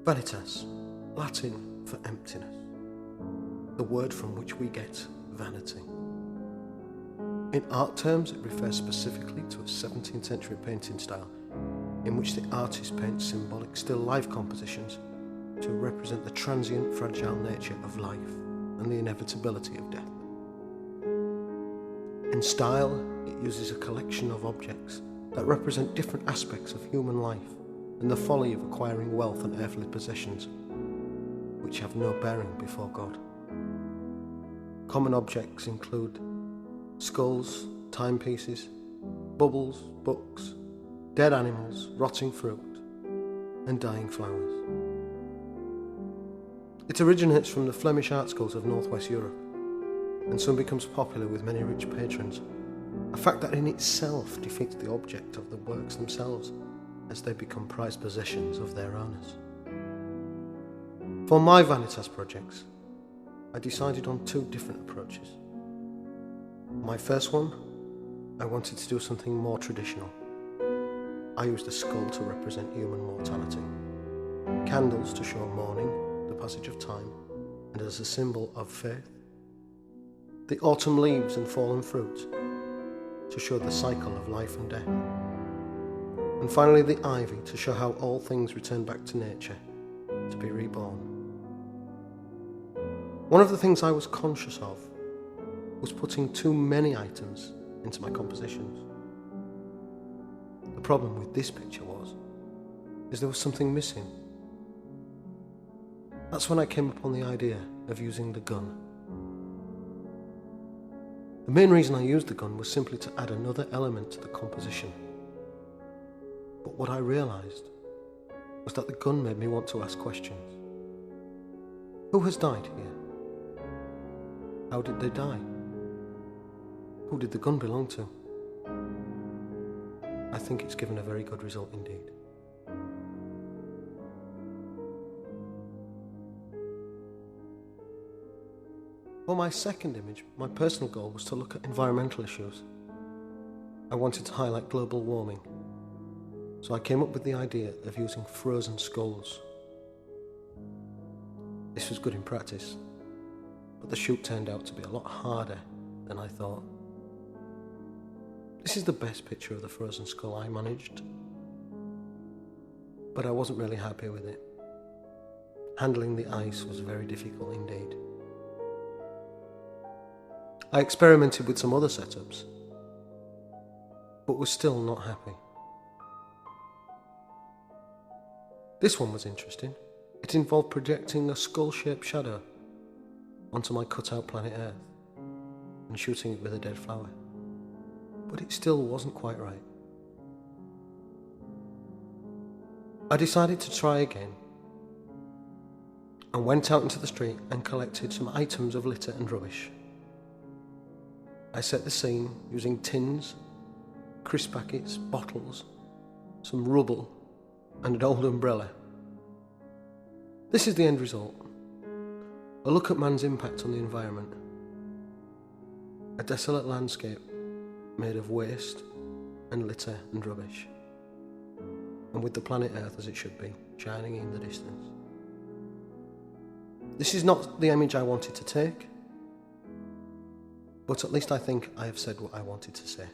Vanitas, Latin for emptiness, the word from which we get vanity. In art terms, it refers specifically to a 17th century painting style in which the artist paints symbolic still life compositions to represent the transient, fragile nature of life and the inevitability of death. In style, it uses a collection of objects that represent different aspects of human life and the folly of acquiring wealth and earthly possessions, which have no bearing before God. Common objects include skulls, timepieces, bubbles, books, dead animals, rotting fruit, and dying flowers. It originates from the Flemish art schools of northwest Europe, and soon becomes popular with many rich patrons, a fact that in itself defeats the object of the works themselves, as they become prized possessions of their owners. For my Vanitas projects, I decided on two different approaches. My first one, I wanted to do something more traditional. I used a skull to represent human mortality, candles to show mourning, the passage of time, and as a symbol of faith, the autumn leaves and fallen fruit to show the cycle of life and death, and finally the ivy to show how all things return back to nature, to be reborn. One of the things I was conscious of was putting too many items into my compositions. The problem with this picture is there was something missing. That's when I came upon the idea of using the gun. The main reason I used the gun was simply to add another element to the composition. But what I realised was that the gun made me want to ask questions. Who has died here? How did they die? Who did the gun belong to? I think it's given a very good result indeed. For my second image, my personal goal was to look at environmental issues. I wanted to highlight global warming, so I came up with the idea of using frozen skulls. This was good in practice, but the shoot turned out to be a lot harder than I thought. This is the best picture of the frozen skull I managed, but I wasn't really happy with it. Handling the ice was very difficult indeed. I experimented with some other setups, but was still not happy. This one was interesting. It involved projecting a skull-shaped shadow onto my cut-out planet Earth and shooting it with a dead flower. But it still wasn't quite right. I decided to try again and went out into the street and collected some items of litter and rubbish. I set the scene using tins, crisp packets, bottles, some rubble, and an old umbrella. This is the end result. A look at man's impact on the environment. A desolate landscape made of waste and litter and rubbish, and with the planet Earth as it should be, shining in the distance. This is not the image I wanted to take, but at least I think I have said what I wanted to say.